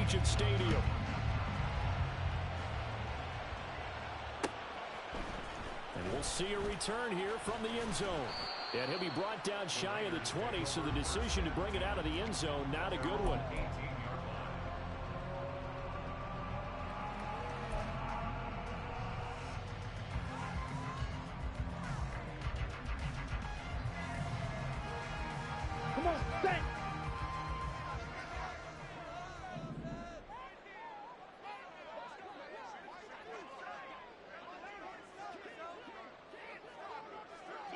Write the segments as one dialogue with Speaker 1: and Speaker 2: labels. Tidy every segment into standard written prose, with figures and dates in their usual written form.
Speaker 1: Allegiant Stadium. And we'll see a return here from the end zone. And he'll be brought down shy of the 20, so the decision to bring it out of the end zone, not a good one.
Speaker 2: Come on, set!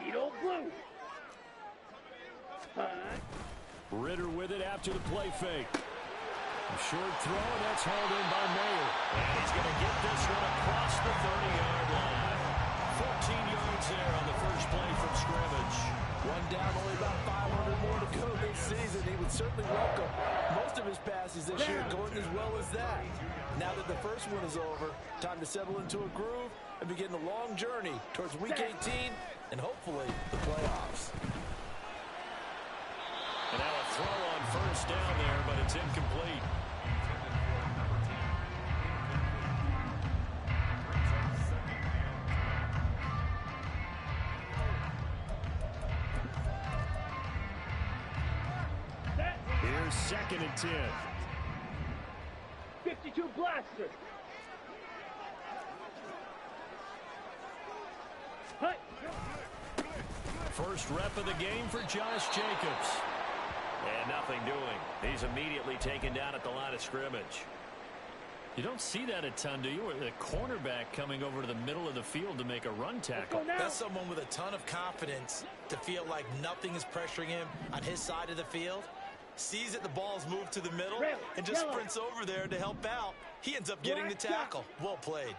Speaker 2: Edo blue.
Speaker 1: Ritter with it after the play fake. A short throw, and that's hauled in by Mayer. And he's going to get this one across the 30-yard line. 14 yards there on the first play from scrimmage.
Speaker 3: One down, only about 500 more to go this season. He would certainly welcome most of his passes this year going as well as that. Now that the first one is over, time to settle into a groove and begin the long journey towards Week 18 and hopefully the playoffs.
Speaker 1: And now a throw on first down there, but it's incomplete. Here's 2nd and 10.
Speaker 2: 52 blaster. Hey.
Speaker 1: First rep of the game for Josh Jacobs. And nothing doing. He's immediately taken down at the line of scrimmage. You don't see that a ton, do you? The cornerback coming over to the middle of the field to make a run tackle.
Speaker 3: That's someone with a ton of confidence to feel like nothing is pressuring him on his side of the field. Sees that the ball's moved to the middle and just sprints over there to help out. He ends up getting the tackle. Well played.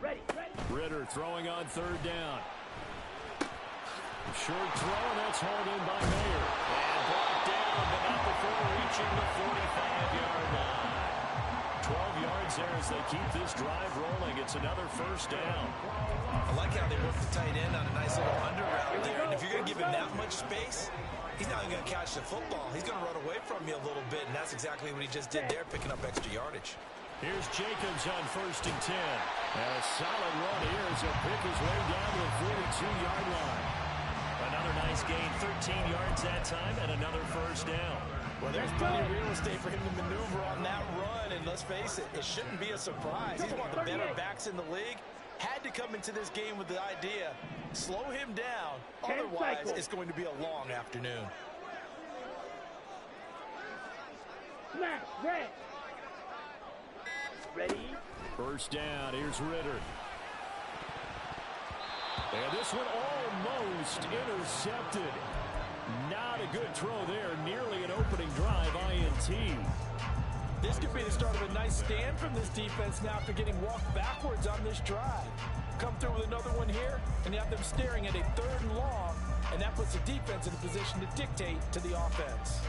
Speaker 2: Ready.
Speaker 1: Ritter throwing on 3rd down. A short throw, and that's hauled in by Mayer. And brought down, but not before reaching the 45-yard line. 12 yards there as they keep this drive rolling. It's another first down.
Speaker 3: I like how they work the tight end on a nice little under route there. And if you're going to give him that much space, he's not even going to catch the football. He's going to run away from you a little bit, and that's exactly what he just did there, picking up extra yardage.
Speaker 1: Here's Jacobs on 1st and 10. And a solid run here as he'll pick his way down to the 42-yard line. Another nice gain, 13 yards that time, and another first down.
Speaker 3: Well, there's plenty of real estate for him to maneuver on that run, and let's face it, it shouldn't be a surprise. He's one of the better backs in the league. Had to come into this game with the idea, slow him down, otherwise it's going to be a long afternoon.
Speaker 2: Smash, red. Ready?
Speaker 1: First down, here's Ritter. And this one almost intercepted. Not a good throw there. Nearly an opening drive, INT.
Speaker 3: This could be the start of a nice stand from this defense now after getting walked backwards on this drive. Come through with another one here, and you have them staring at a 3rd and long, and that puts the defense in a position to dictate to the offense.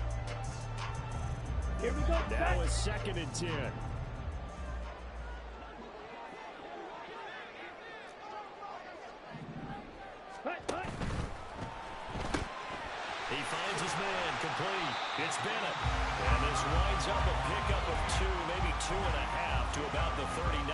Speaker 2: Here we go.
Speaker 1: Now a 2nd and 10. He finds his man, complete. It's Bennett. And this winds up a pickup of 2, maybe 2.5 to about the 39.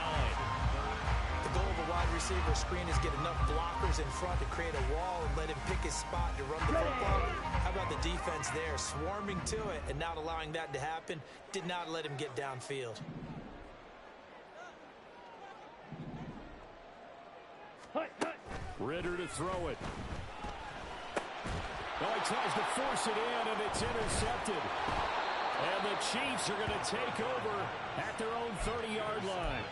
Speaker 3: The goal of a wide receiver screen is get enough blockers in front to create a wall and let him pick his spot to run the football. How about the defense there, swarming to it and not allowing that to happen? Did not let him get downfield.
Speaker 1: Ritter to throw it. Oh, he tries to force it in, and it's intercepted. And the Chiefs are going to take over at their own 30-yard line.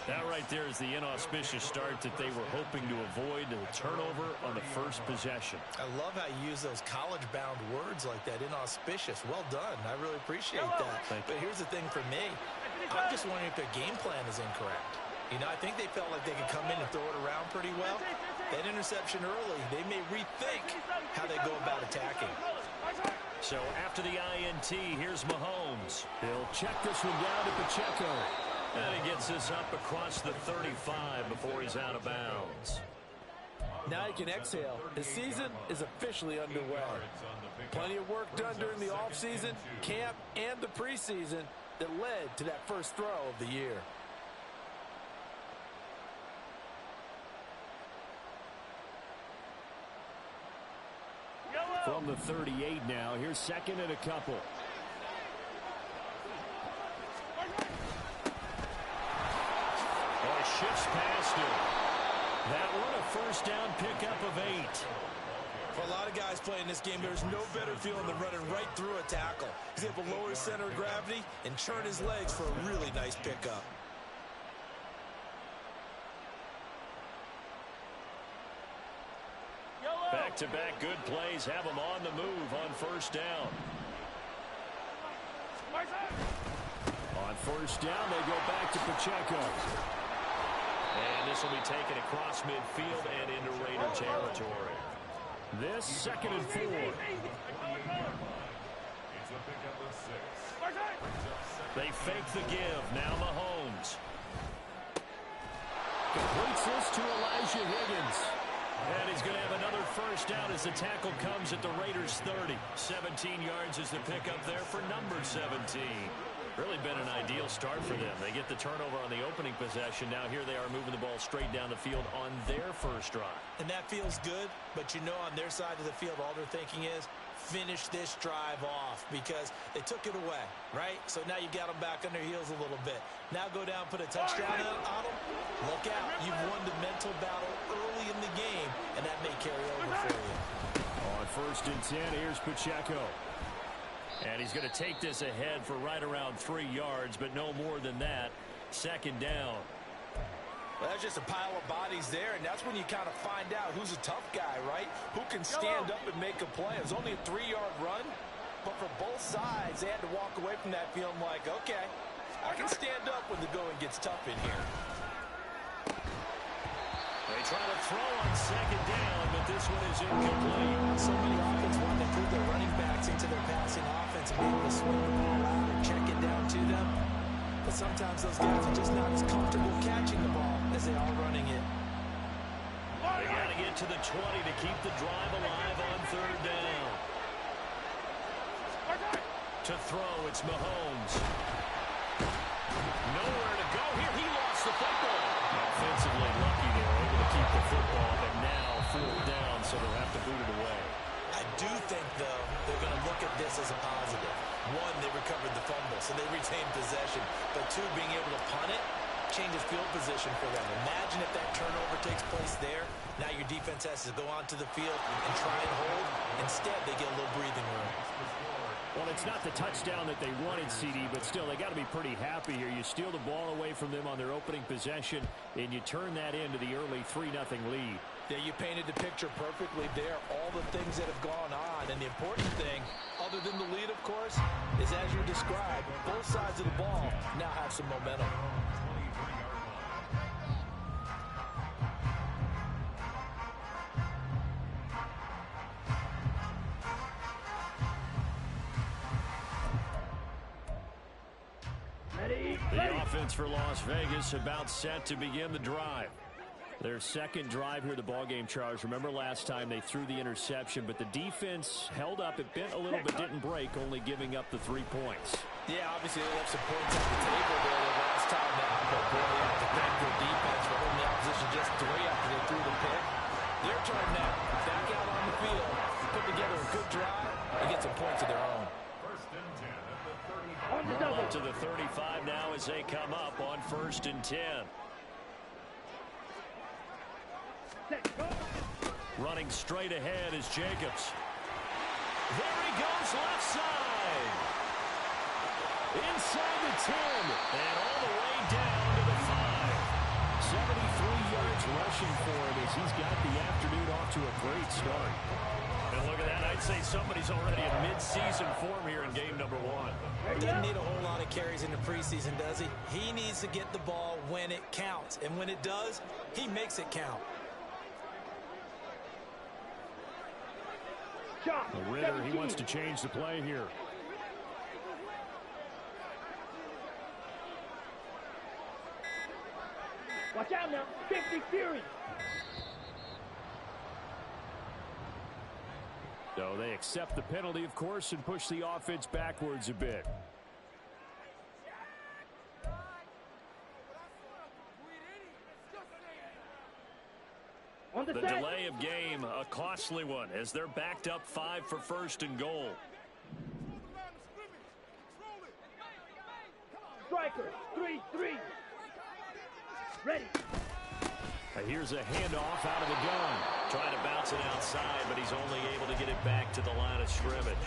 Speaker 1: That right there is the inauspicious start that they were hoping to avoid, the turnover on the first possession.
Speaker 3: I love how you use those college-bound words like that, inauspicious. Well done. I really appreciate that. But here's the thing for me. I'm just wondering if their game plan is incorrect. You know, I think they felt like they could come in and throw it around pretty well. That interception early, they may rethink how they go about attacking.
Speaker 1: So after the INT, here's Mahomes. He'll check this one down to Pacheco. And he gets this up across the 35 before he's out of bounds.
Speaker 3: Now he can exhale. The season is officially underway. Plenty of work done during the offseason, camp, and the preseason. that led to that first throw of the year.
Speaker 1: From the 38 now, here's second and a couple. Oh, shifts past him. That one a first down pickup of 8.
Speaker 3: For a lot of guys playing this game, there's no better feeling than running right through a tackle. He's able to lower his center of gravity and churn his legs for a really nice pickup.
Speaker 1: Back-to-back good plays have them on the move on first down. On first down, they go back to Pacheco. And this will be taken across midfield and into Raider territory. This second and 4. They fake the give. Now Mahomes completes this to Elijah Higgins. And he's going to have another first down as the tackle comes at the Raiders' 30. 17 yards is the pickup there for number 17. Really been an ideal start for them. They get the turnover on the opening possession. Now here they are moving the ball straight down the field on their first drive.
Speaker 3: And that feels good, but you know on their side of the field all they're thinking is finish this drive off because they took it away, right? So now you got them back on their heels a little bit. Now go down, put a touchdown on them. Look out. You've won the mental battle early in the game, and that may carry over for you.
Speaker 1: On first and 10, here's Pacheco. And he's going to take this ahead for right around 3 yards, but no more than that. Second down.
Speaker 3: Well, that's just a pile of bodies there, and that's when you kind of find out who's a tough guy, right? Who can stand up and make a play. It was only a 3-yard run, but for both sides, they had to walk away from that feeling like, okay, I can stand up when the going gets tough in here.
Speaker 1: They try to throw on second down, but this one is incomplete.
Speaker 3: So many offense want to put their running backs into their passing offense and be able to swing the ball out and check it down to them. But sometimes those guys are just not as comfortable catching the ball as they are running it.
Speaker 1: They got to get to the 20 to keep the drive alive on third down. To throw, it's Mahomes. Nowhere to go here. He lost the football. Offensively lucky they were able to keep the football, but now 4th down, so they'll have to boot it away.
Speaker 3: I do think, though, they're going to look at this as a positive. One, they recovered the fumble, so they retained possession. But two, being able to punt it changes field position for them. Imagine if that turnover takes place there. Now your defense has to go onto the field and try and hold. Instead, they get a little breathing room.
Speaker 1: Well, it's not the touchdown that they wanted, CD, but still, they got to be pretty happy here. You steal the ball away from them on their opening possession, and you turn that into the early 3-0 lead.
Speaker 3: Yeah, you painted the picture perfectly there. All the things that have gone on, and the important thing, other than the lead, of course, is as you described, both sides of the ball now have some momentum.
Speaker 1: The offense for Las Vegas about set to begin the drive. Their second drive here, the ballgame, Charles. Remember last time they threw the interception, but the defense held up. It bent a little but didn't break, only giving up the 3 points.
Speaker 3: Yeah, obviously they left some points on the table there the last time now, but boy, they have to thank their defense for holding the opposition just 3 after they threw the pick. Their turn now, back out on the field, put together a good drive, and get some points of their own.
Speaker 1: Up to the 35 now as they come up on 1st and 10. Running straight ahead is Jacobs. There he goes, left side. Inside the 10, and all the way down to the 5. 73 yards rushing for him as he's got the afternoon off to a great start. And look at that. I'd say somebody's already in mid-season form here in game number 1.
Speaker 3: Doesn't need a whole lot of carries in the preseason, does he? He needs to get the ball when it counts. And when it does, he makes it count.
Speaker 1: The Ritter, he wants to change the play here.
Speaker 2: Watch out now. 50 Fury.
Speaker 1: So they accept the penalty, of course, and push the offense backwards a bit. The delay of game, a costly one, as they're backed up 5 for first and goal.
Speaker 2: Striker, 3-3. Ready.
Speaker 1: Here's a handoff out of the gun. Trying to bounce it outside, but he's only able to get it back to the line of scrimmage.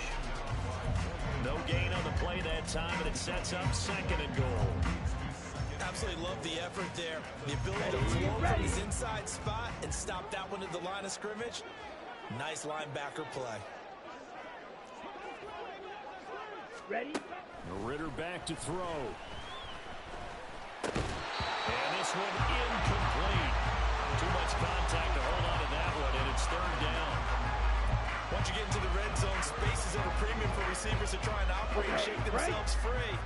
Speaker 1: No gain on the play that time, and it sets up second and goal.
Speaker 3: Absolutely love the effort there. The ability to flow from his inside spot and stop that one at the line of scrimmage. Nice linebacker play.
Speaker 2: Ready?
Speaker 1: Ritter back to throw. And this one incomplete. Too much contact to hold on to that one, and it's third down.
Speaker 3: Once you get into the red zone, space is at a premium for receivers to try and operate and shake themselves free.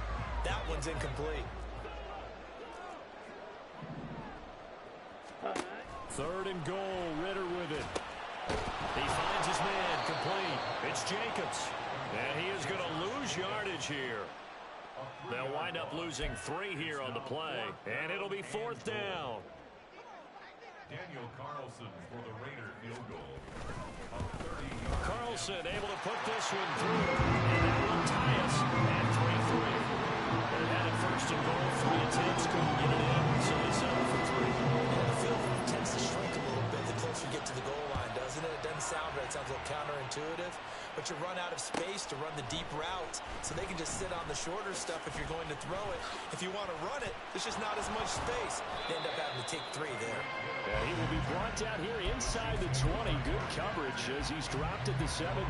Speaker 3: That one's incomplete.
Speaker 1: Third and goal, Ritter with it. He finds his man, complete. It's Jacobs. And he is going to lose yardage here. They'll wind up losing 3 here on the play. And it'll be fourth down.
Speaker 4: Daniel Carlson for the Raider field goal.
Speaker 1: Carlson able to put this one through. And that will tie us at 3-3. They had it first and goal, 3 attempts, couldn't get it in, so they settled for 3.
Speaker 3: The field tends to shrink a little bit the closer you get to the goal line, doesn't it? It doesn't sound right. It sounds a little counterintuitive. But you run out of space to run the deep routes, so they can just sit on the shorter stuff if you're going to throw it. If you want to run it, there's just not as much space. They end up having to take 3 there.
Speaker 1: Yeah, he will be brought down here inside the 20. Good coverage as he's dropped at the 17.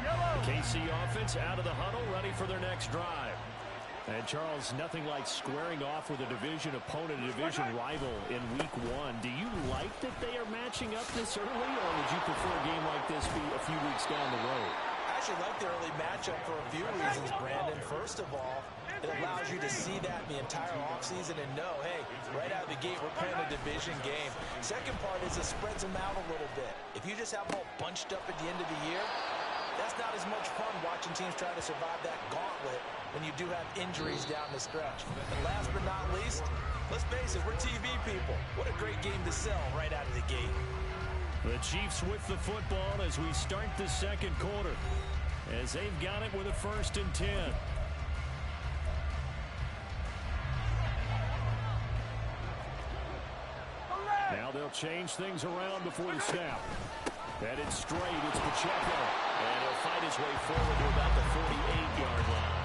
Speaker 1: The KC offense out of the huddle, ready for their next drive. And, Charles, nothing like squaring off with a division opponent, a division rival in week 1. Do you like that they are matching up this early, or would you prefer a game like this be a few weeks down the road?
Speaker 3: I actually like the early matchup for a few reasons, Brandon. First of all, it allows you to see that in the entire offseason and know, hey, right out of the gate, we're playing a division game. Second part is it spreads them out a little bit. If you just have them all bunched up at the end of the year, that's not as much fun watching teams try to survive that gauntlet when you do have injuries down the stretch. And last but not least, let's face it, we're TV people. What a great game to sell right out of the gate.
Speaker 1: The Chiefs with the football as we start the second quarter, as they've got it with a 1st and 10. Now they'll change things around before the snap. Headed straight, it's Pacheco. And he'll fight his way forward to about the 48-yard line.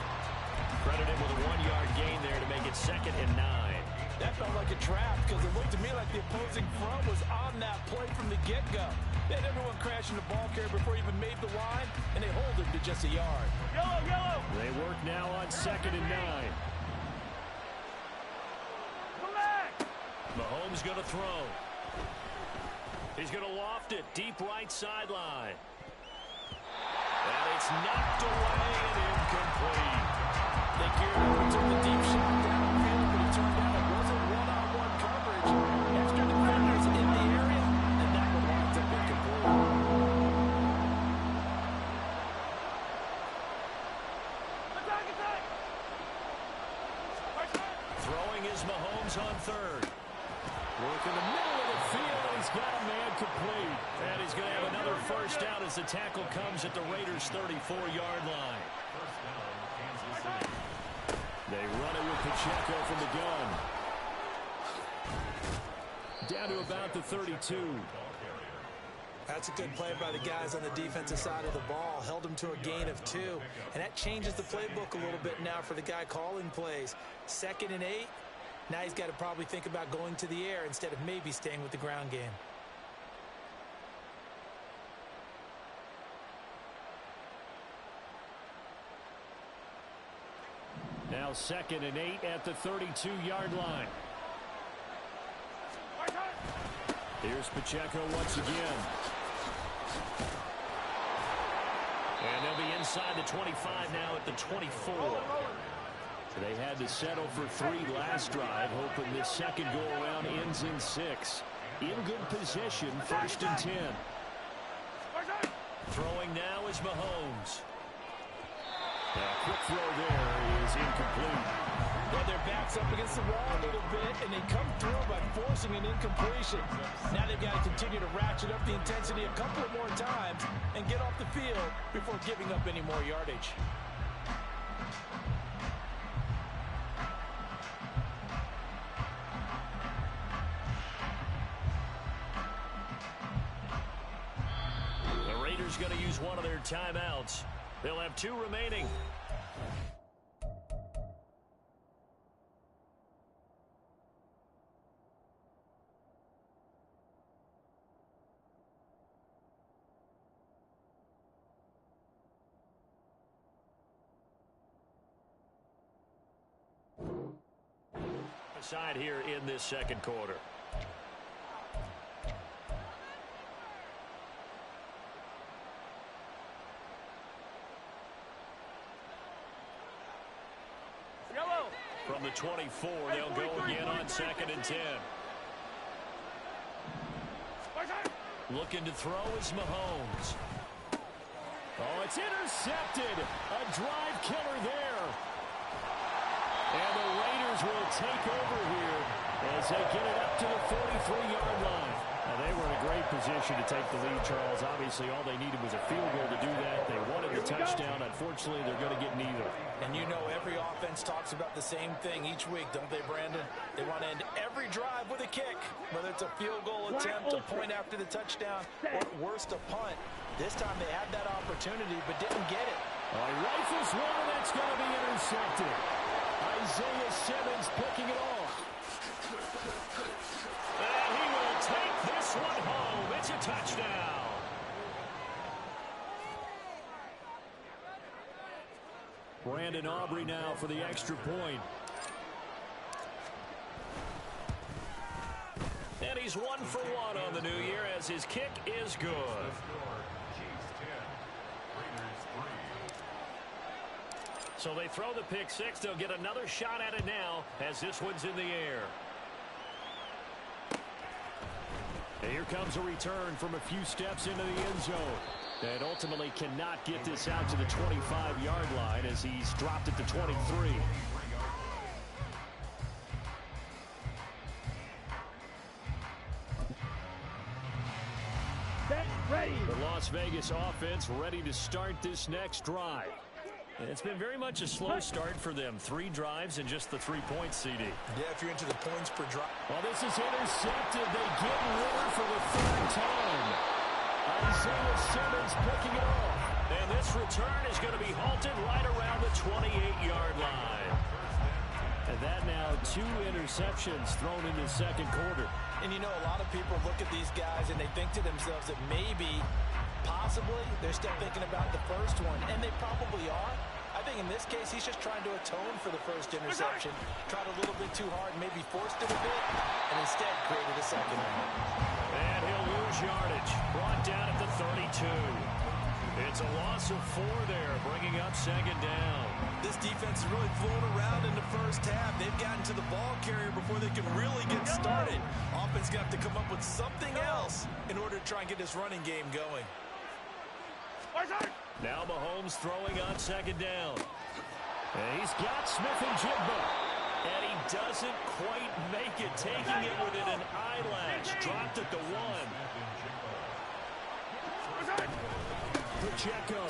Speaker 1: Credit him with a 1-yard gain there to make it 2nd and 9.
Speaker 3: That felt like a trap because it looked to me like the opposing front was on that play from the get-go. They had everyone crashing the ball carrier before he even made the line, and they hold him to just a yard.
Speaker 2: Yellow, yellow.
Speaker 1: They work now on 2nd and 9. Mahomes going to throw. He's going to loft it deep right sideline. And it's knocked away and incomplete. They geared up and took the deep shot downfield, but it turned out it wasn't one-on-one coverage. Extra defenders in the area, and that one winds up incomplete. Throwing is Mahomes on 3rd. Work in the middle of the field, and he's got a man complete. And he's going to have another first down as the tackle comes at the Raiders' 34-yard line. They run it with Pacheco from the gun. Down to about the 32.
Speaker 3: That's a good play by the guys on the defensive side of the ball. Held them to a gain of 2. And that changes the playbook a little bit now for the guy calling plays. 2nd and 8. Now he's got to probably think about going to the air instead of maybe staying with the ground game.
Speaker 1: Now 2nd and 8 at the 32-yard line. Here's Pacheco once again. And they'll be inside the 25 now at the 24. So they had to settle for 3 last drive, hoping this second go-around ends in 6. In good position, 1st and 10. Throwing now is Mahomes. A quick throw there is incomplete.
Speaker 3: Well, their back's up against the wall a little bit, and they come through by forcing an incompletion. Now they've got to continue to ratchet up the intensity a couple of more times and get off the field before giving up any more yardage.
Speaker 1: The Raiders going to use one of their timeouts. They'll have 2 remaining. Aside here in this second quarter.
Speaker 2: Yellow.
Speaker 1: From the 24, they'll go again on 2nd and 10. Looking to throw is Mahomes. Oh, it's intercepted. A drive killer there. And the Raiders will take over here as they get it up to the 43-yard line. Now, they were in a great position to take the lead, Charles. Obviously, all they needed was a field goal to do that. They wanted the touchdown. Unfortunately, they're going to get neither.
Speaker 3: And you know every offense talks about the same thing each week, don't they, Brandon? They want to end every drive with a kick, whether it's a field goal attempt, a point after the touchdown, or at worst, a punt. This time they had that opportunity but didn't get it.
Speaker 1: Oh, he rifles one, and that's going to be intercepted. Isaiah Simmons picking it off. And he will take this one home. It's a touchdown. Brandon Aubrey now for the extra point. And he's 1 for 1 on the new year as his kick is good. So they throw the pick six. They'll get another shot at it now as this one's in the air. And here comes a return from a few steps into the end zone. And ultimately cannot get this out to the 25-yard line as he's dropped at the 23.
Speaker 2: Set, ready.
Speaker 1: The Las Vegas offense ready to start this next drive. It's been very much a slow start for them. 3 drives and just the 3 points, CD.
Speaker 3: Yeah, if you're into the points per drive.
Speaker 1: Well, this is intercepted. They get Ritter for the 3rd time. Isaiah Simmons picking it off. And this return is going to be halted right around the 28-yard line. And that now 2 interceptions thrown in the second quarter.
Speaker 3: And you know, a lot of people look at these guys and they think to themselves that maybe, possibly, they're still thinking about the first one. And they probably are. I think in this case, he's just trying to atone for the first interception. Tried a little bit too hard, maybe forced it a bit, and instead created a second one.
Speaker 1: And he'll lose yardage. Brought down at the 32. It's a loss of 4 there, bringing up 2nd down.
Speaker 3: This defense is really flown around in the first half. They've gotten to the ball carrier before they can really get started. Offense got to come up with something else in order to try and get this running game going.
Speaker 1: Now Mahomes throwing on 2nd down. And he's got Smith and Jigba. And he doesn't quite make it, taking it within an eyelash. Dropped at the 1. Pacheco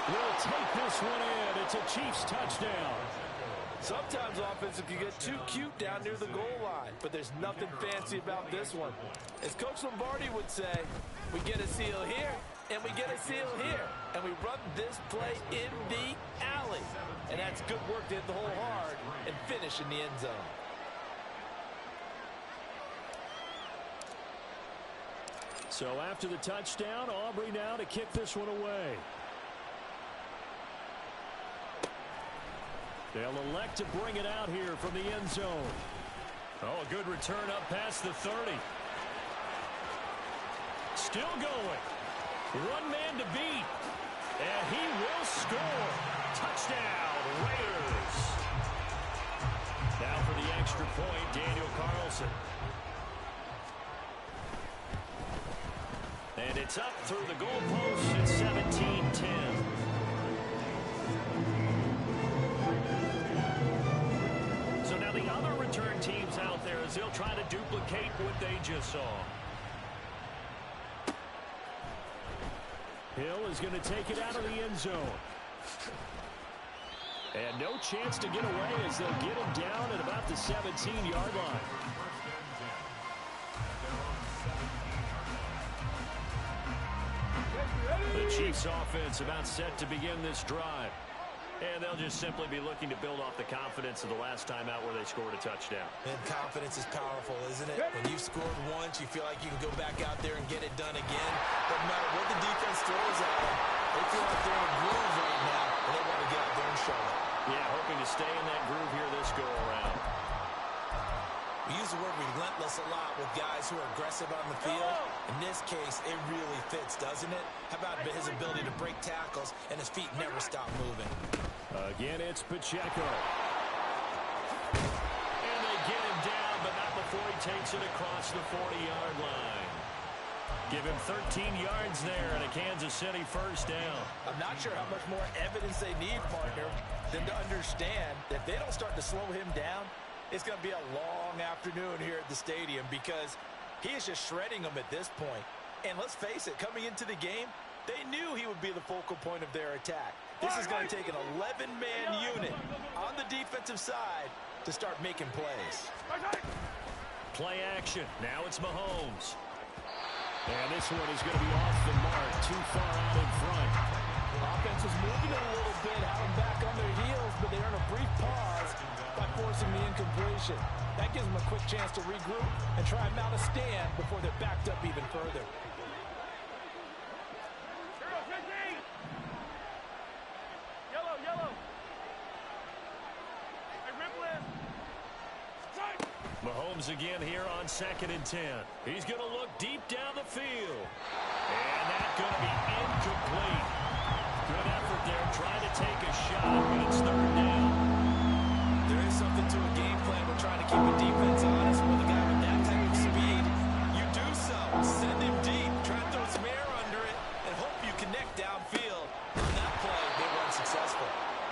Speaker 1: will take this one in. It's a Chiefs touchdown.
Speaker 3: Sometimes offensive can get too cute down near the goal line, but there's nothing fancy about this one. As Coach Lombardi would say, we get a seal here, and we get a seal here, and we run this play in the alley. And that's good work to hit the hole hard and finish in the end zone.
Speaker 1: So after the touchdown, Aubrey now to kick this one away. They'll elect to bring it out here from the end zone. Oh, a good return up past the 30. Still going. 1 man to beat. And he will score. Touchdown, Raiders. Now for the extra point, Daniel Carlson. And it's up through the goalpost. It's 17-10. they'll try to duplicate what they just saw. Hill is going to take it out of the end zone. And no chance to get away as they'll get him down at about the 17-yard line. The Chiefs offense about set to begin this drive. And they'll just simply be looking to build off the confidence of the last time out where they scored a touchdown.
Speaker 3: And confidence is powerful, isn't it? When you've scored once, you feel like you can go back out there and get it done again. Doesn't matter what the defense throws at them. They feel like they're in a groove right now, and they want to get out there and show it.
Speaker 1: Yeah, hoping to stay in that groove here this go-around.
Speaker 3: We use the word relentless a lot with guys who are aggressive on the field. In this case, it really fits, doesn't it? How about his ability to break tackles and his feet never stop moving?
Speaker 1: Again, it's Pacheco. And they get him down, but not before he takes it across the 40-yard line. Give him 13 yards there and a Kansas City first down.
Speaker 3: I'm not sure how much more evidence they need, partner, than to understand that if they don't start to slow him down, it's going to be a long afternoon here at the stadium because he is just shredding them at this point. And let's face it, coming into the game, they knew he would be the focal point of their attack. This is going to take an 11-man unit on the defensive side to start making plays.
Speaker 1: Play action. Now it's Mahomes. And this one is going to be off the mark, too far out in front.
Speaker 5: Offense is moving it a little bit, had them back on their heels, but they earn a brief pause by forcing the incompletion. That gives them a quick chance to regroup and try and mount a stand before they're backed up even further.
Speaker 1: Mahomes again here on 2nd and 10. He's going to look deep down the field. And that's going to be incomplete. Good effort there trying to take a shot, but it's 3rd down.
Speaker 3: There is something to a game plan when trying to keep a defense honest. With a guy with that type of speed, you do so. Send him deep, try to throw some air under it, and hope you connect downfield. On that play, they were unsuccessful.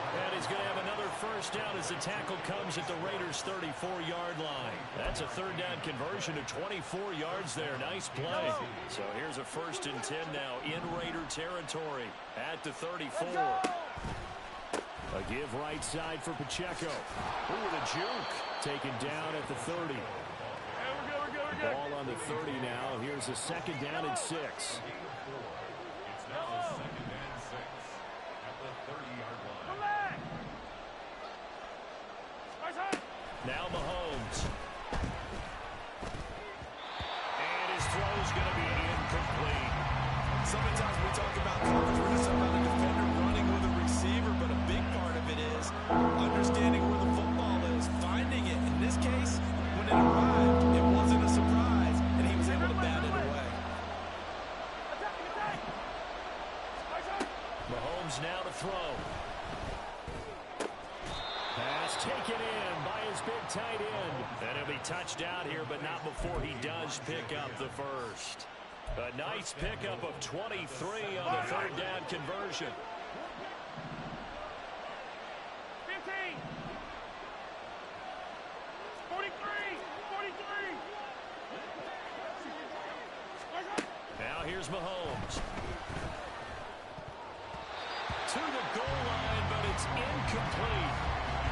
Speaker 1: And he's going to have another first down as the tackle comes at the Raiders' 34-yard line. That's a 3rd down conversion of 24 yards there. Nice play. So here's a 1st and 10 now in Raider territory at the 34. A give right side for Pacheco. Ooh, with a juke. Taken down at the 30. Ball on the 30 now. Here's a 2nd down and 6.
Speaker 4: It's now 2nd and 6 at the 30-yard line.
Speaker 1: Now Mahomes. And his throw's going to be incomplete.
Speaker 3: So many times we talk about coverage, we're just talking about a defender running with a receiver, but a big part of it is understanding where the football is, finding it. In this case, when it arrived, it wasn't a surprise, and he was able to bat it away.
Speaker 1: Mahomes now to throw. Pass taken in by his big tight end. And he'll be touched out here, but not before he does pick up the first. A nice pickup of 23 on the 3rd down conversion.
Speaker 2: 15. 43.
Speaker 1: Now here's Mahomes. To the goal line, but it's incomplete.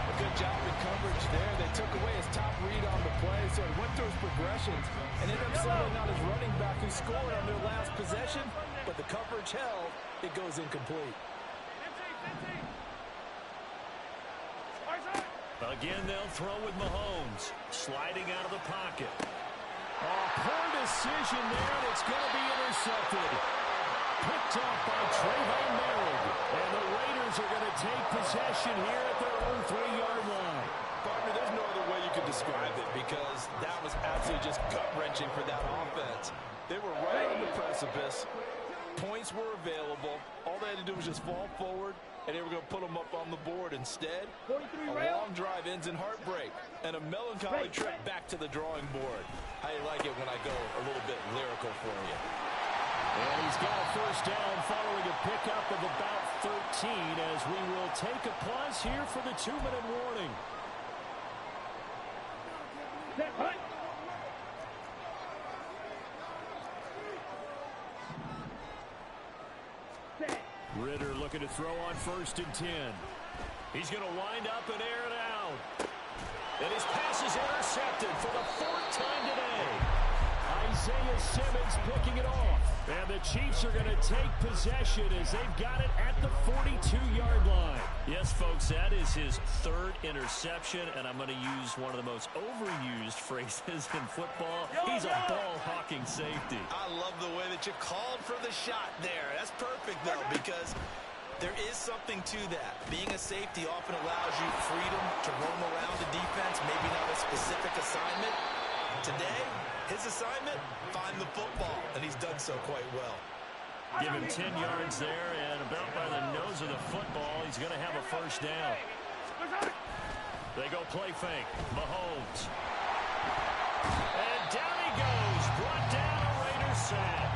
Speaker 5: A good job in coverage there. They took away his top read on the play, so he went through his progressions and ended up settling on his running back who scored on their last possession, but the coverage held. It goes incomplete.
Speaker 2: 15.
Speaker 1: Again, they'll throw with Mahomes. Sliding out of the pocket. Oh, poor decision there, and it's going to be intercepted. Picked off by Trayvon Merritt. And the Raiders are going to take possession here at their own 3-yard line.
Speaker 5: Partner, there's no other way you could describe it because that was absolutely just gut-wrenching for that offense. They were right on the precipice. Points were available. All they had to do was just fall forward, and they were going to put them up on the board. Instead, a long drive ends in heartbreak and a melancholy trip back to the drawing board. How you like it when I go a little bit lyrical for you?
Speaker 1: And he's got a first down following a pickup of about 13 as we will take a pause here for the 2-minute warning. looking to throw on 1st and 10. He's going to wind up and air it out. And his pass is intercepted for the 4th time today. Isaiah Simmons picking it off. And the Chiefs are going to take possession as they've got it at the 42-yard line. Yes, folks, that is his 3rd interception, and I'm going to use one of the most overused phrases in football. He's a ball-hawking safety.
Speaker 3: I love the way that you called for the shot there. That's perfect, though, because there is something to that. Being a safety often allows you freedom to roam around the defense, maybe not a specific assignment. Today, his assignment, find the football, and he's done so quite well.
Speaker 1: Give him 10 yards there, and about by the nose of the football, he's going to have a 1st down. They go play fake. Mahomes. And down he goes. Brought down a Raiders sack.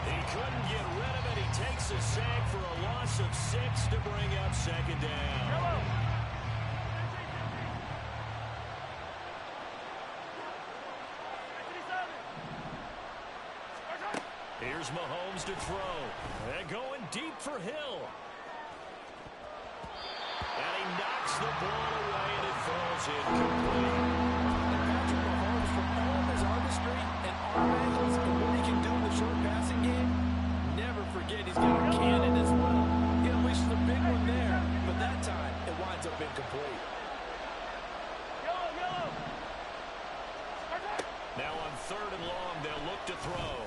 Speaker 1: He couldn't get rid of it. He takes a sack for a loss of 6 to bring up 2nd down. Here's Mahomes to throw. And going deep for Hill. And he knocks the ball away, and it falls incomplete.
Speaker 5: Patrick Mahomes, for all of his artistry and arm angles and what he can do in the short passing game, never forget he's got a cannon as well. He unleashes a big one there, but that time it winds up incomplete.
Speaker 1: Now on 3rd and long, they'll look to throw.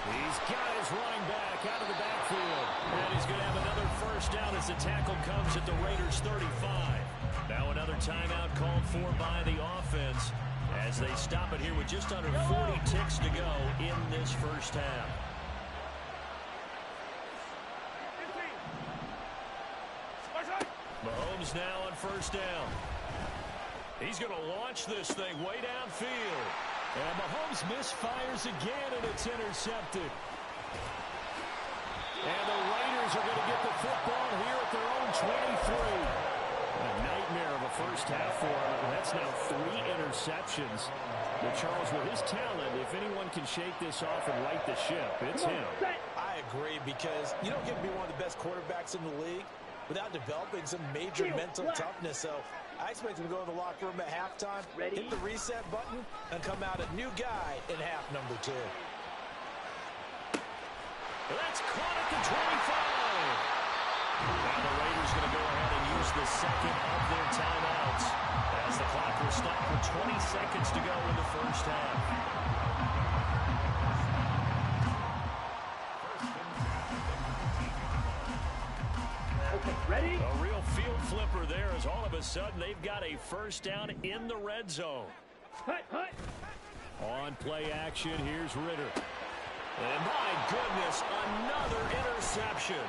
Speaker 1: He's got his running back out of the backfield. And he's going to have another 1st down as the tackle comes at the Raiders' 35. Now another timeout called for by the offense as they stop it here with just under 40 ticks to go in this 1st half. Mahomes now on 1st down. He's going to launch this thing way downfield. And Mahomes misfires again, and it's intercepted. And the Raiders are going to get the football here at their own 23. A nightmare of a 1st half for him. And that's now 3 interceptions. But Charles, with his talent, if anyone can shake this off and right the ship, it's him.
Speaker 3: I agree, because you don't get to be one of the best quarterbacks in the league without developing some major mental toughness. So I expect him to go to the locker room at halftime, hit the reset button, and come out a new guy in half number 2.
Speaker 1: That's caught at the 25. Now the Raiders going to go ahead and use the 2nd of their timeouts as the clock will stop for 20 seconds to go in the 1st half.
Speaker 2: Ready?
Speaker 1: A real field flipper there as all of a sudden they've got a 1st down in the red zone. On play action, here's Ritter. And my goodness, another interception.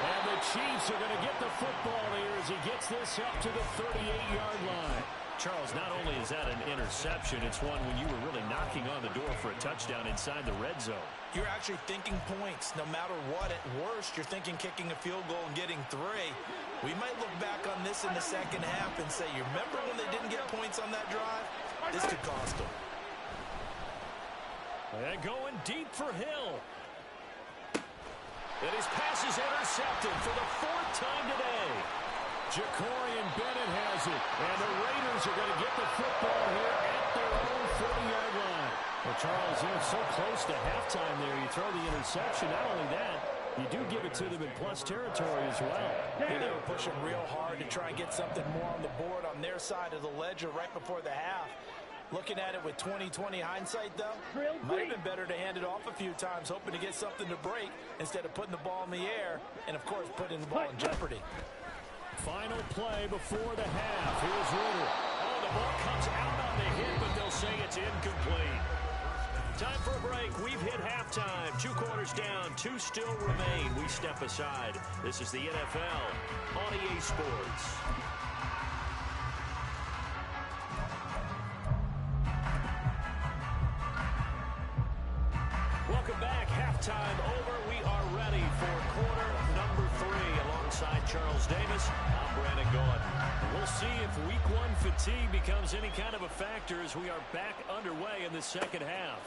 Speaker 1: And the Chiefs are going to get the football here as he gets this up to the 38-yard line. Charles, not only is that an interception, it's one when you were really knocking on the door for a touchdown inside the red zone.
Speaker 3: You're actually thinking points. No matter what, at worst, you're thinking kicking a field goal and getting 3. We might look back on this in the 2nd half and say, you remember when they didn't get points on that drive? This could cost them.
Speaker 1: And going deep for Hill. And his pass is intercepted for the 4th time today. Jacorian Bennett has it. And the Raiders are going to get the football here at their own 40-yard line. Well, Charles, so close to halftime there. You throw the interception. Not only that, you do give it to them in plus territory as well.
Speaker 3: They were pushing real hard to try and get something more on the board on their side of the ledger right before the half. Looking at it with 20/20 hindsight, though, might have been better to hand it off a few times, hoping to get something to break instead of putting the ball in the air and, of course, putting the ball in jeopardy.
Speaker 1: Final play before the half. Here's Ritter. Oh, the ball comes out on the hit, but they'll say it's incomplete. Time for a break. We've hit halftime. 2 quarters down. 2 still remain. We step aside. This is the NFL on EA Sports. Welcome back. Halftime over. We are ready for quarter number 3 alongside Charles Davis. I'm Brandon Gaudin. We'll see if week 1 fatigue becomes any kind of a factor as we are back underway in the 2nd half.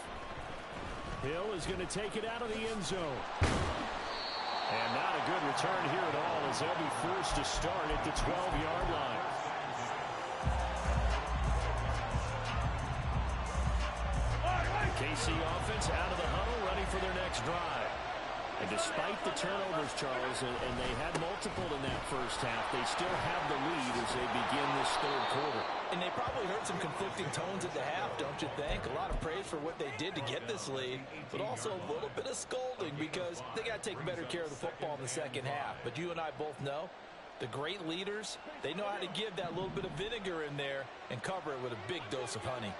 Speaker 1: Hill is going to take it out of the end zone. And not a good return here at all as they'll be forced to start at the 12-yard line. KC offense out of the huddle, ready for their next drive. And despite the turnovers, Charles, and they had multiple in that first half, they still have the lead as they begin this third quarter.
Speaker 3: And they probably heard some conflicting tones at the half, don't you think? A lot of praise for what they did to get this lead, but also a little bit of scolding because they got to take better care of the football in the second half. But you and I both know the great leaders, they know how to give that little bit of vinegar in there and cover it with a big dose of honey.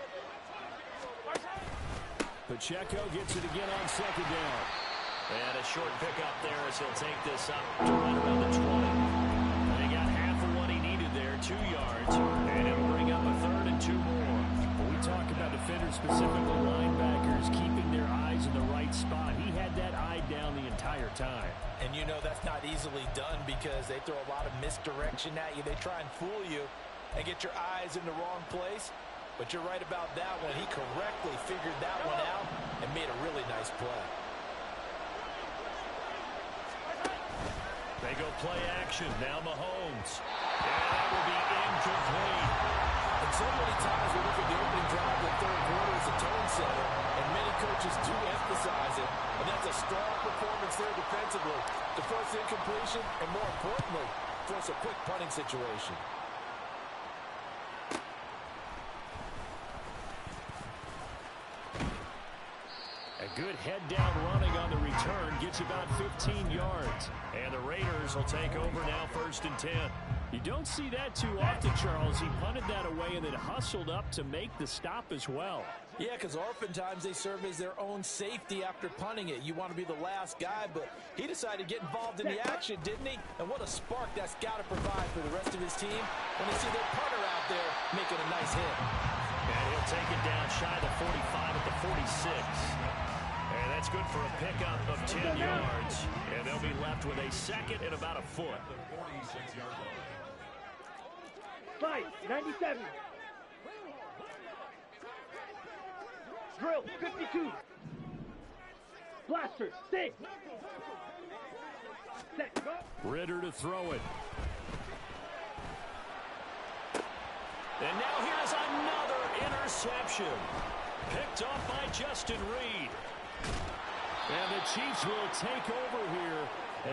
Speaker 1: Pacheco gets it again on second down. And a short pickup there as he'll take this up to right around the 20. And he got half of what he needed there, 2 yards. And it'll bring up a third and 2 more. When we talk about defenders, specifically linebackers, keeping their eyes in the right spot, he had that eye down the entire time.
Speaker 3: And you know that's not easily done because they throw a lot of misdirection at you. They try and fool you and get your eyes in the wrong place. But you're right about that one. He correctly figured that one out and made a really nice play.
Speaker 1: They go play action. Now Mahomes. And that will be incomplete.
Speaker 3: And so many times we look at the opening drive of the third quarter as a tone setter, and many coaches do emphasize it. And that's a strong performance there defensively. The first incompletion, and more importantly, force a quick punting situation.
Speaker 1: Good head-down running on the return. Gets about 15 yards. And the Raiders will take over now, 1st and 10. You don't see that too often, Charles. He punted that away and then hustled up to make the stop as well.
Speaker 3: Yeah, because oftentimes they serve as their own safety after punting it. You want to be the last guy, but he decided to get involved in the action, didn't he? And what a spark that's got to provide for the rest of his team when they see their punter out there making a nice hit.
Speaker 1: And he'll take it down shy of the 45 at the 46. And that's good for a pickup of 10 yards. And they'll be left with a second and about a foot.
Speaker 2: 5, 97. Drill, 52. Blaster, 6. Set, go.
Speaker 1: Ritter to throw it. And now here's another interception. Picked off by Justin Reed. And the Chiefs will take over here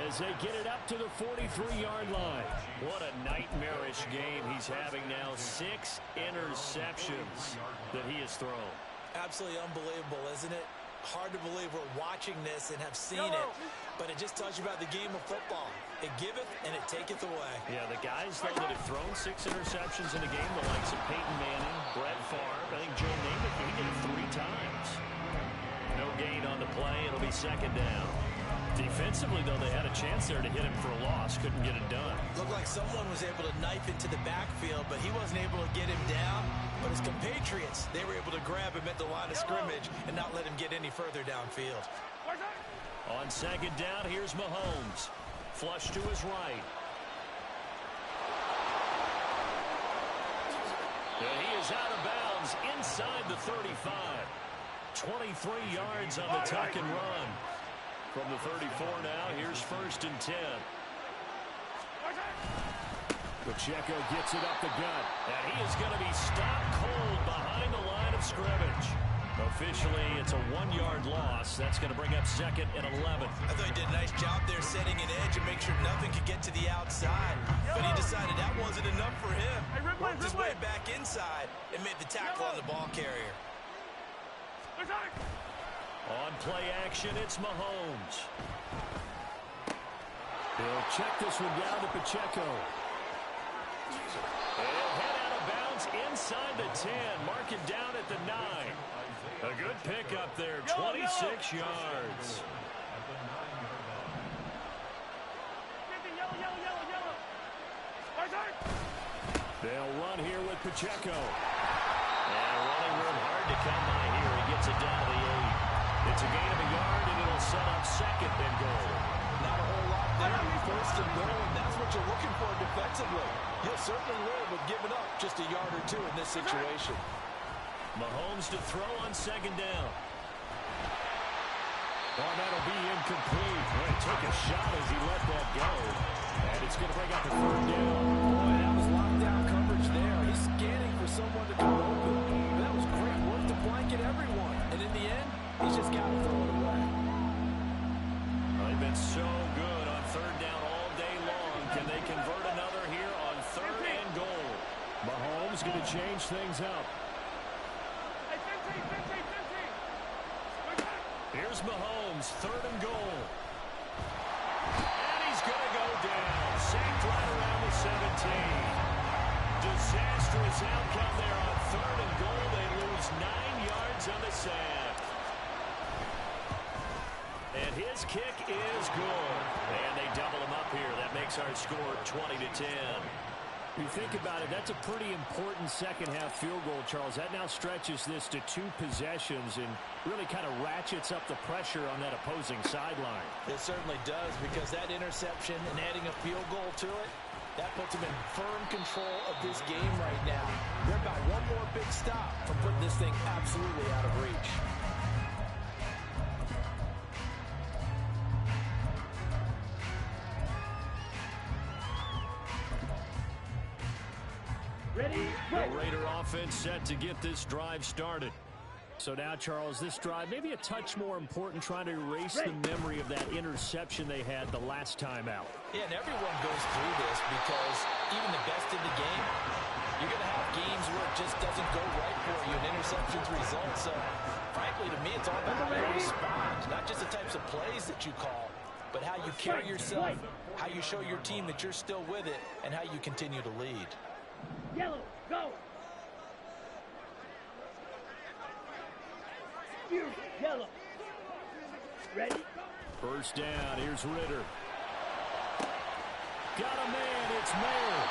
Speaker 1: as they get it up to the 43-yard line. What a nightmarish game he's having now. 6 interceptions that he has thrown.
Speaker 3: Absolutely unbelievable, isn't it? Hard to believe we're watching this and have seen it, but it just tells you about the game of football. It giveth and it taketh away.
Speaker 1: Yeah, the guys, though, that have thrown 6 interceptions in a game, the likes of Peyton Manning, Brett Favre, I think Joe Namath, he did it 3 times. No gain on the play. It'll be second down. Defensively, though, they had a chance there to hit him for a loss. Couldn't get it done.
Speaker 3: Looked like someone was able to knife into the backfield, but he wasn't able to get him down. But his compatriots, they were able to grab him at the line of scrimmage and not let him get any further downfield.
Speaker 1: On second down, here's Mahomes. Flush to his right. And he is out of bounds inside the 35. 23 yards on the tuck and run. From the 34 now, here's 1st and 10. Pacheco gets it up the gut. And he is going to be stopped cold behind the line of scrimmage. Officially, it's a 1-yard loss. That's going to bring up 2nd and 11.
Speaker 3: I thought he did a nice job there setting an edge and make sure nothing could get to the outside. But he decided that wasn't enough for him. Worked his way back inside and made the tackle on the ball carrier.
Speaker 1: On play action, it's Mahomes. He'll check this one down to Pacheco. And he'll head out of bounds inside the 10. Mark it down at the 9. A good pickup there, 26 yards. They'll run here with Pacheco. And running room hard to come by here. He gets it down to the 8. It's a gain of a yard, and it'll set up 2nd and goal.
Speaker 3: Not a whole lot there. 1st and goal, and that's what you're looking for defensively. He'll certainly live with giving up just a yard or 2 in this situation.
Speaker 1: Mahomes to throw on second down. Oh, that'll be incomplete. Well, he took a shot as he let that go. And it's going to bring up the third down.
Speaker 3: Boy, that was lockdown coverage there. He's scanning for someone to come open. But that was great work to blanket everyone. And in the end, he's just got to throw it away.
Speaker 1: Well, they've been so good on third down all day long. Can they convert another here on third and goal? Mahomes going to change things up. Here's Mahomes, third and goal. And he's going to go down. Sacked right around the 17. Disastrous outcome there on third and goal. They lose 9 yards on the sack. And his kick is good. And they double him up here. That makes our score 20-10. If you think about it, that's a pretty important second-half field goal, Charles. That now stretches this to 2 possessions and really kind of ratchets up the pressure on that opposing sideline.
Speaker 3: It certainly does, because that interception and adding a field goal to it, that puts them in firm control of this game right now. They're about one more big stop from putting this thing absolutely out of reach.
Speaker 2: Ready, go.
Speaker 1: The Raider offense set to get this drive started. So now, Charles, this drive maybe a touch more important, trying to erase the memory of that interception they had the last time out.
Speaker 3: Yeah, and everyone goes through this, because even the best in the game, you're going to have games where it just doesn't go right for you, and interceptions result. So, frankly, to me, it's all about how you respond, not just the types of plays that you call, but how you carry yourself, how you show your team that you're still with it, and how you continue to lead.
Speaker 2: Yellow, go. Yellow. Ready?
Speaker 1: First down, here's Ritter. Got a man, it's Mayer.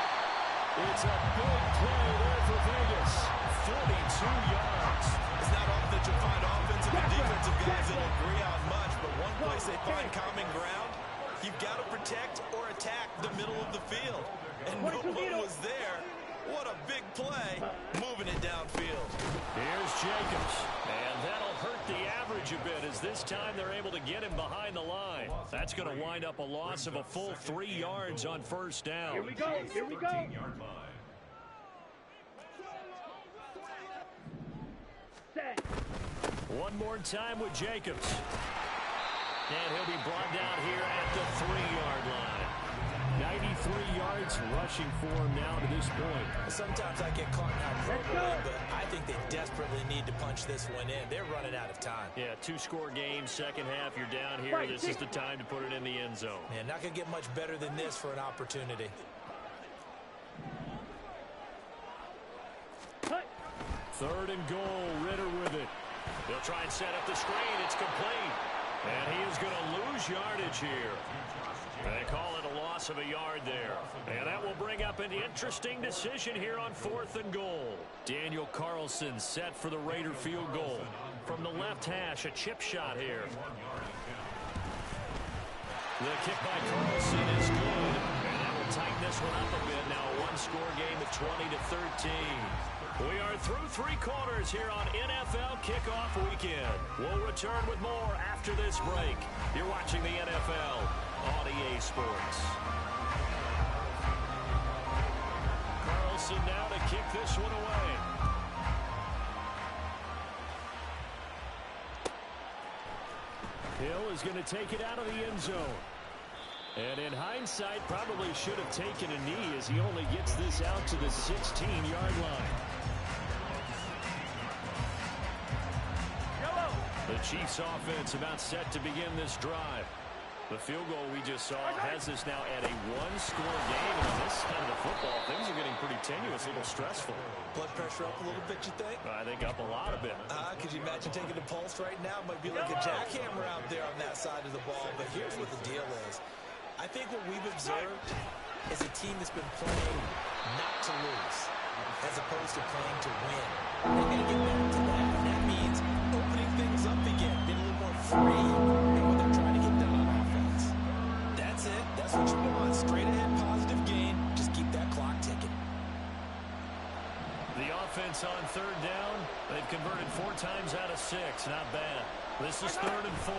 Speaker 1: It's a big play there for Vegas. 42 yards.
Speaker 5: It's not often that you'll find offensive and defensive guys that agree on much, but one place they find common ground, you've got to protect or attack the middle of the field. And no one was there. What a big play, moving it downfield.
Speaker 1: Here's Jacobs, and that'll hurt the average a bit, as this time they're able to get him behind the line. That's going to wind up a loss of a full 3 yards on first down.
Speaker 2: Here we go, here we go. Set.
Speaker 1: One more time with Jacobs. And he'll be brought down here at the 3-yard line. 93 yards rushing for him now to this point.
Speaker 3: Sometimes I get caught in hyperbole, but I think they desperately need to punch this one in. They're running out of time.
Speaker 1: Yeah, 2-score game, second half, you're down here. This is the time to put it in the end zone.
Speaker 3: Man, not going to get much better than this for an opportunity.
Speaker 1: Third and goal, Ritter with it. He'll try and set up the screen. It's complete. And he is going to lose yardage here. They call it a loss of a yard there. And that will bring up an interesting decision here on 4th and goal. Daniel Carlson set for the Raider field goal. From the left hash, a chip shot here. The kick by Carlson is good. And that will tighten this one up a bit. Now a 1-score game at 20-13. We are through 3 quarters here on NFL Kickoff Weekend. We'll return with more after this break. You're watching the NFL on EA Sports. Carlson now to kick this one away. Hill is going to take it out of the end zone. And in hindsight, probably should have taken a knee, as he only gets this out to the 16-yard line. The Chiefs offense about set to begin this drive. The field goal we just saw has us now at a 1-score game. And on this kind of the football, things are getting pretty tenuous, a little stressful.
Speaker 3: Blood pressure up a little bit, you think?
Speaker 1: I think up a lot of it.
Speaker 3: Could you imagine taking a pulse right now? Might be like a jackhammer out there on that side of the ball. But here's what the deal is. I think what we've observed is a team that's been playing not to lose, as opposed to playing to win. They're going to get back to that, and that means opening things up again, being a little more free in what they're trying to get done on offense. That's it. That's what you want. Straight ahead, positive gain. Just keep that clock ticking.
Speaker 1: The offense on third down. They've converted 4 times out of 6. Not bad. This is 3rd and 4.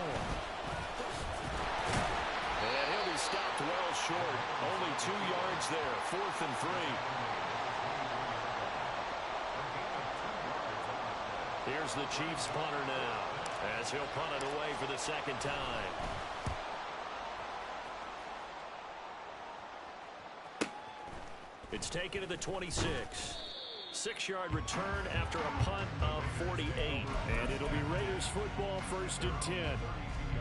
Speaker 1: And he'll be stopped well short. Only 2 yards there. 4th and 3. Here's the Chiefs punter now, as he'll punt it away for the 2nd time. It's taken to the 26. 6-yard return after a punt of 48. And it'll be Raiders football, 1st and 10.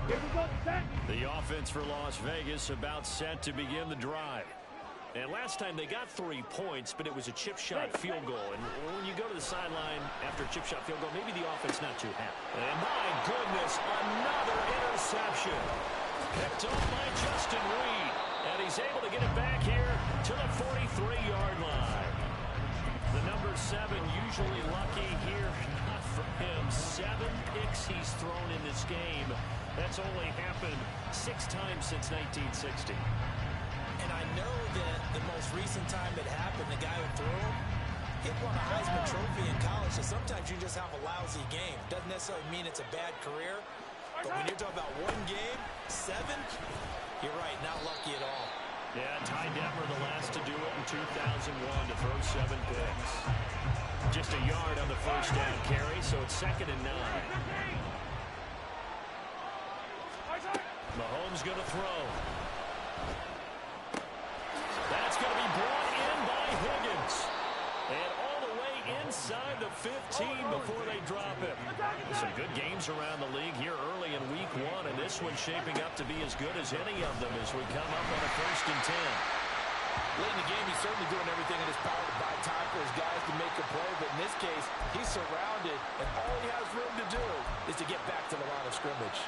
Speaker 2: Here we go, set.
Speaker 1: The offense for Las Vegas about set to begin the drive. And last time they got 3 points, but it was a chip shot field goal. And when you go to the sideline after a chip shot field goal, maybe the offense not too happy. And my goodness, another interception. Picked up by Justin Reed. And he's able to get it back here to the 43-yard line. The number 7 usually lucky here. Not for him. 7 picks he's thrown in this game. That's only happened 6 times since 1960.
Speaker 3: And I know that the most recent time it happened, the guy who threw him, he won a Heisman Trophy in college, so sometimes you just have a lousy game. Doesn't necessarily mean it's a bad career, but when you're talking about 1 game, 7, you're right, not lucky at all.
Speaker 1: Yeah, Ty Detmer the last to do it in 2001 to throw 7 picks. Just a yard on the 1st down carry, so it's 2nd and 9. Mahomes going to throw. That's going to be brought in by Higgins. And all the way inside the 15 before they drop it. Some good games around the league here early in week 1, and this one's shaping up to be as good as any of them as we come up on a 1st and 10.
Speaker 5: Late in the game, he's certainly doing everything in his power to buy time for his guys to make a play, but in this case, he's surrounded, and all he has room to do is to get back to the line of scrimmage.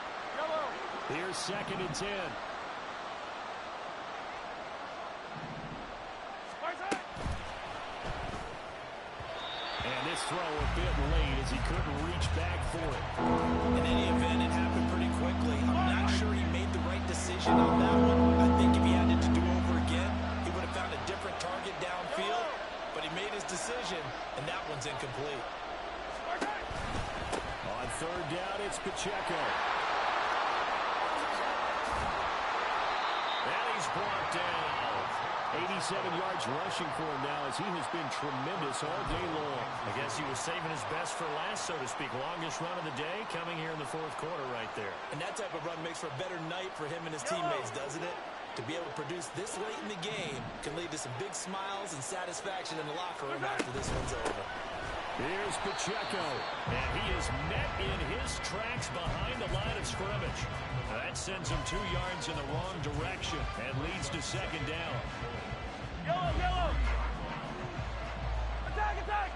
Speaker 1: Here's 2nd and 10. And this throw a bit late as he couldn't reach back for it.
Speaker 3: In any event, it happened pretty quickly. I'm not sure he made the right decision on that one. I think if he had it to do over again, he would have found a different target downfield. But he made his decision, and that one's incomplete.
Speaker 1: On 3rd down, it's Pacheco. And he's brought down. 87 yards rushing for him now as he has been tremendous all day long. I guess he was saving his best for last, so to speak. Longest run of the day coming here in the 4th quarter right there.
Speaker 3: And that type of run makes for a better night for him and his teammates, doesn't it? To be able to produce this late in the game can lead to some big smiles and satisfaction in the locker room after this one's over.
Speaker 1: Here's Pacheco, and he is met in his tracks behind the line of scrimmage. That sends him 2 yards in the wrong direction and leads to 2nd down.
Speaker 2: Yellow! Attack!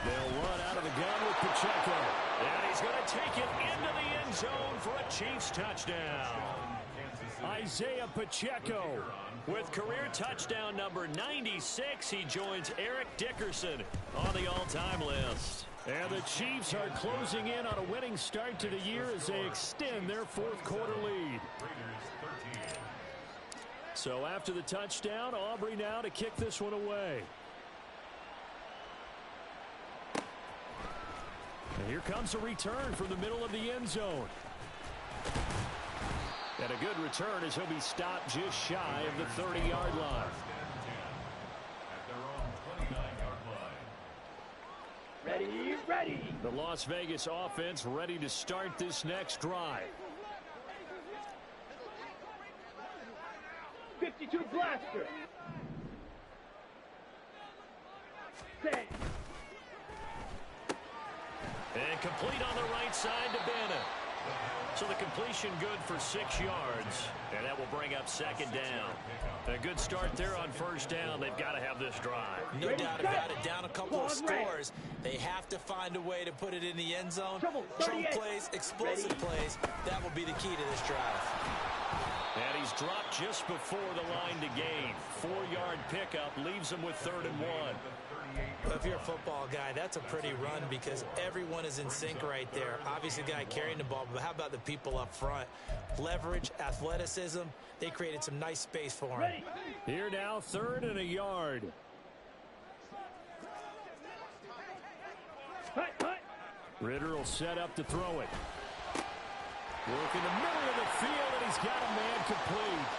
Speaker 1: They'll run out of the gun with Pacheco. And he's going to take it into the end zone for a Chiefs touchdown. Isaiah Pacheco with career touchdown number 96. He joins Eric Dickerson on the all-time list. And the Chiefs are closing in on a winning start to the year as they extend their 4th quarter lead. So after the touchdown, Aubrey now to kick this one away. And here comes a return from the middle of the end zone. And a good return as he'll be stopped just shy of the 30-yard line.
Speaker 4: At their own 29-yard line.
Speaker 2: Ready.
Speaker 1: The Las Vegas offense ready to start this next drive.
Speaker 2: 52 blaster. Set.
Speaker 1: And complete on the right side to Bennett. So the completion good for 6 yards. And that will bring up 2nd down. A good start there on 1st down. They've got to have this drive.
Speaker 3: No doubt about it. Down a couple of scores. They have to find a way to put it in the end zone. Chunk plays, explosive plays. That will be the key to this drive.
Speaker 1: And he's dropped just before the line to gain. 4-yard pickup leaves him with 3rd and 1.
Speaker 3: If you're a football guy, that's a pretty run because everyone is in sync right there. Obviously, the guy carrying the ball, but how about the people up front? Leverage, athleticism, they created some nice space for him.
Speaker 1: Here now, 3rd and a yard. Ritter will set up to throw it. Work in the middle of the field, and he's got a man complete.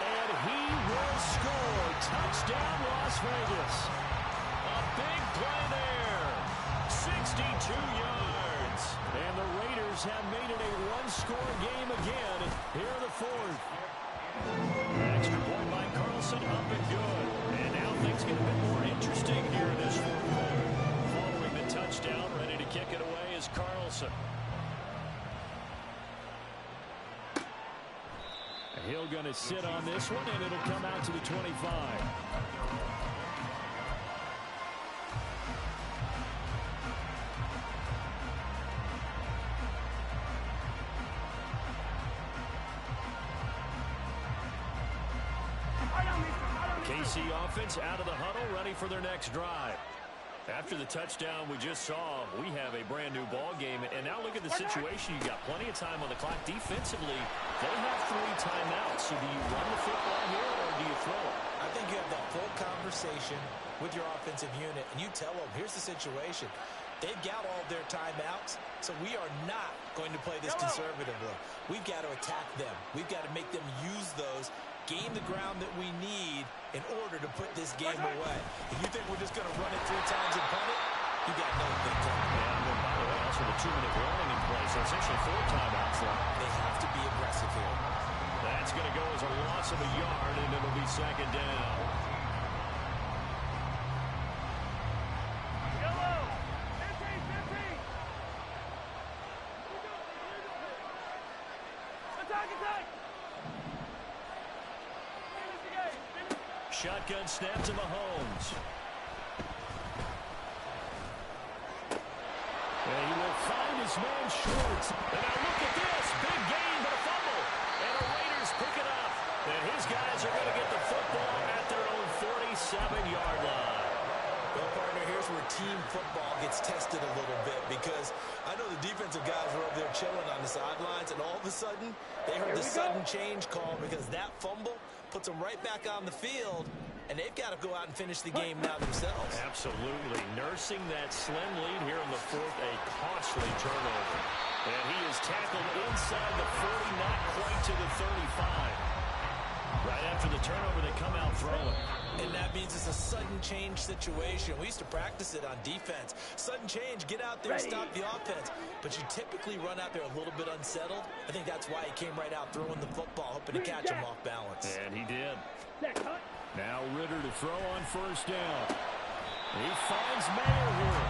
Speaker 1: And he will score. Touchdown, Las Vegas. A big play there. 62 yards. And the Raiders have made it a one-score game again here in the 4th. Extra point by Carlson, up and good. And now things get a bit more interesting here in this 4th quarter. Following the touchdown, ready to kick it away is Carlson. Hill going to sit on this one, and it'll come out to the 25. KC offense out of the huddle, ready for their next drive. After the touchdown we just saw, we have a brand new ball game. And now look at the situation. You got plenty of time on the clock. Defensively, they have 3 timeouts. So do you run the football here or do you throw it?
Speaker 3: I think you have the full conversation with your offensive unit, and you tell them, here's the situation. They've got all their timeouts, so we are not going to play this conservatively. We've got to attack them. We've got to make them use those, gain the ground that we need in order to put this game away. If you think we're just going to run it 3 times and punt it, you got no big time.
Speaker 1: And by the way, also the 2-minute warning in place. So essentially 4 timeouts left.
Speaker 3: They have to be aggressive here.
Speaker 1: That's going to go as a loss of a yard, and it'll be 2nd down. Shotgun snap to Mahomes. And he will find his man Schwartz. And now look at this. Big gain, but a fumble. And the Raiders pick it up. And his guys are going to get the football at their own 47-yard line.
Speaker 3: Well, partner, here's where team football gets tested a little bit because I know the defensive guys were over there chilling on the sidelines, and all of a sudden they heard the sudden change call because that fumble puts them right back on the field, and they've got to go out and finish the game now themselves.
Speaker 1: Absolutely. Nursing that slim lead here in the 4th, a costly turnover. And he is tackled inside the 40, not quite to the 35. Right after the turnover, they come out throwing.
Speaker 3: And that means it's a sudden change situation. We used to practice it on defense. Sudden change, get out there, stop the offense. But you typically run out there a little bit unsettled. I think that's why he came right out throwing the football, hoping to catch him off balance.
Speaker 1: And he did. Now Ritter to throw on 1st down. He finds Mayer here.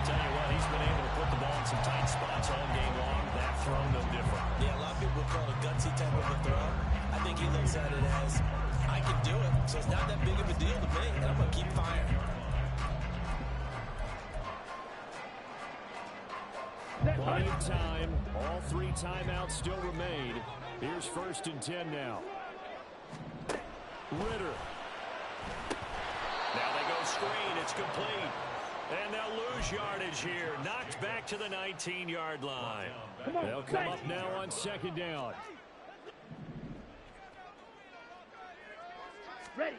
Speaker 1: Tell you what, he's been able to put the ball in some tight spots all game long. That throw, no different.
Speaker 3: Yeah, a lot of people would call it a gutsy type of a throw. I think he looks at it as, I can do it, so it's not that big of a deal to me, and I'm going to keep firing.
Speaker 1: Plenty of time. All 3 timeouts still remain. Here's 1st and 10 now. Ritter. Now they go screen. It's complete. And they'll lose yardage here. Knocked back to the 19-yard line. They'll come up now on 2nd down.
Speaker 2: Ready.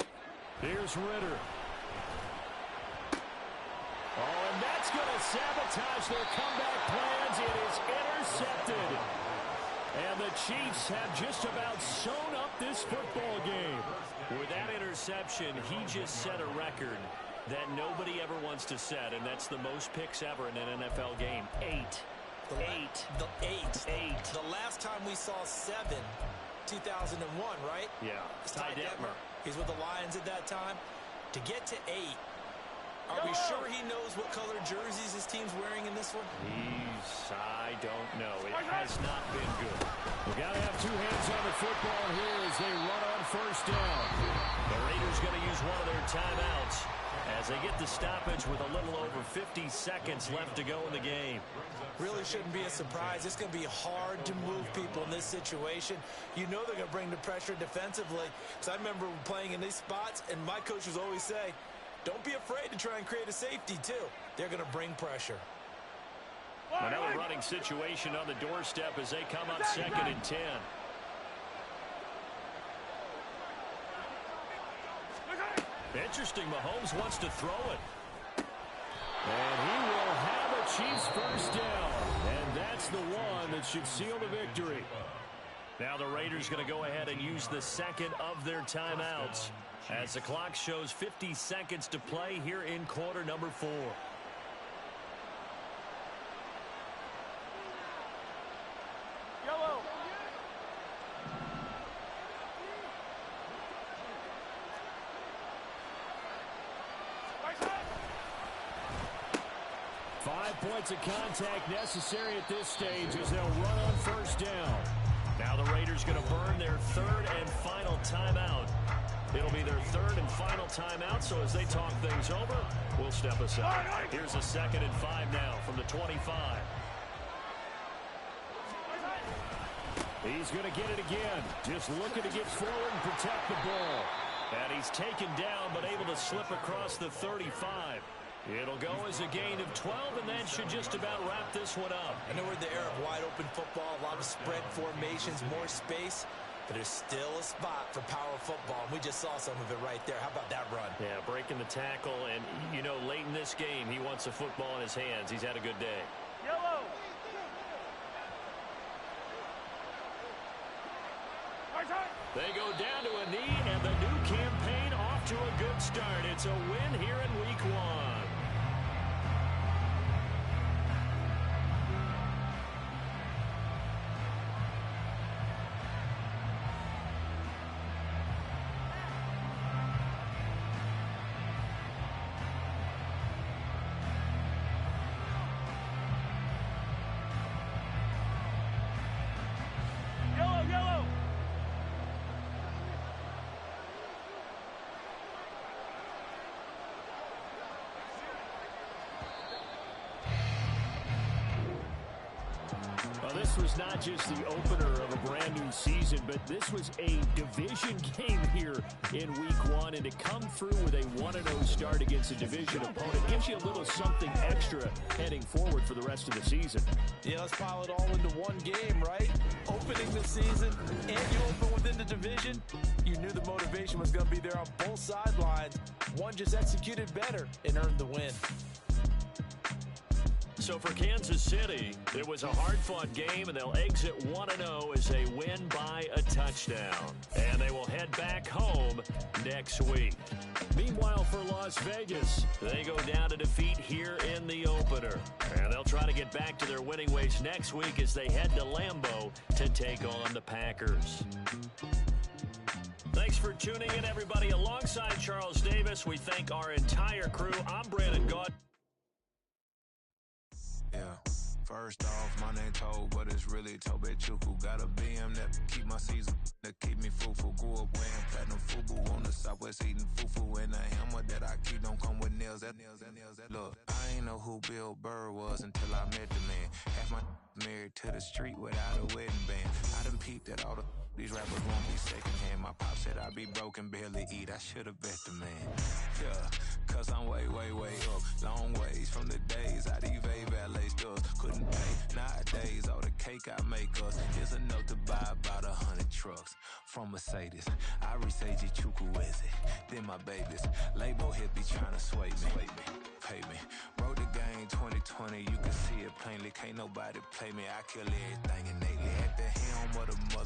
Speaker 1: Here's Ritter. Oh, and that's going to sabotage their comeback plans. It is intercepted. And the Chiefs have just about sewn up this football game. With that interception, he just set a record that nobody ever wants to set, and that's the most picks ever in an NFL game. 8.
Speaker 3: The last time we saw 7, 2001, right?
Speaker 1: Yeah.
Speaker 3: Ty Detmer. He's with the Lions at that time. To get to 8, are we sure he knows what color jerseys his team's wearing in this one?
Speaker 1: I don't know. It has not been good. We got to have 2 hands on the football here as they run on 1st down. The Raiders going to use one of their timeouts as they get the stoppage with a little over 50 seconds left to go in the game.
Speaker 3: Really shouldn't be a surprise. It's going to be hard to move people in this situation. You know they're going to bring the pressure defensively. Because I remember playing in these spots, and my coach would always say, Don't be afraid to try and create a safety, too. They're going to bring pressure.
Speaker 1: Another running situation on the doorstep as they come up 2nd and 10. Interesting, Mahomes wants to throw it. And he will have a Chiefs first down. And that's the one that should seal the victory. Now the Raiders going to go ahead and use the second of their timeouts as the clock shows 50 seconds to play here in quarter number 4.
Speaker 2: Yellow.
Speaker 1: 5 points of contact necessary at this stage as they'll run on first down. Now the Raiders going to burn their 3rd and final timeout. It'll be their 3rd and final timeout, so as they talk things over, we'll step aside. Here's a 2nd and 5 now from the 25. He's going to get it again. Just looking to get forward and protect the ball. And he's taken down but able to slip across the 35. It'll go as a gain of 12, and that should just about wrap this one up.
Speaker 3: I know we're in the era of wide-open football, a lot of spread formations, more space, but there's still a spot for power football, and we just saw some of it right there. How about that run?
Speaker 1: Yeah, breaking the tackle, and, you know, late in this game, he wants the football in his hands. He's had a good day.
Speaker 2: Yellow.
Speaker 1: They go down to a knee, and the new campaign off to a good start. It's a win here in Week 1.
Speaker 2: Yellow.
Speaker 1: Well, this was not just the opener of a brand new season, but this was a division game here in Week 1, and to come through with a 1-0 start against a division opponent gives you a little something extra heading forward for the rest of the season.
Speaker 5: Yeah, let's pile it all into one game, right? Opening the season, and you open within the division. You knew the motivation was going to be there on both sidelines. One just executed better and earned the win.
Speaker 1: So for Kansas City, it was a hard-fought game, and they'll exit 1-0 as they win by a touchdown. And they will head back home next week. Meanwhile, for Las Vegas, they go down to defeat here in the opener. And they'll try to get back to their winning ways next week as they head to Lambeau to take on the Packers. Thanks for tuning in, everybody. Alongside Charles Davis, we thank our entire crew. I'm Brandon Gaud.
Speaker 6: Yeah, first off, my name Toad, but it's really Tobe Chuku. Got a BM that keep my season, that keep me fruitful. Grew up wearing platinum FUBU on the Southwest eating fufu. And the hammer that I keep don't come with nails. Look, I ain't know who Bill Burr was until I met the man. Half my married to the street without a wedding band. I done peeped at all these rappers won't be secondhand. My pop said I'd be broken, barely eat. I should've bet the man. Yeah, cause I'm way up. Long ways from the days I these valet stores couldn't pay. Nowadays, all the cake I make us is enough to buy about 100 trucks from Mercedes. I resage Chukwueze, then my babies. Label hit be trying to sway me. Pay me. Wrote the game 2020, you can see it plainly. Can't nobody play me. I kill everything innately. At the helm of the mother.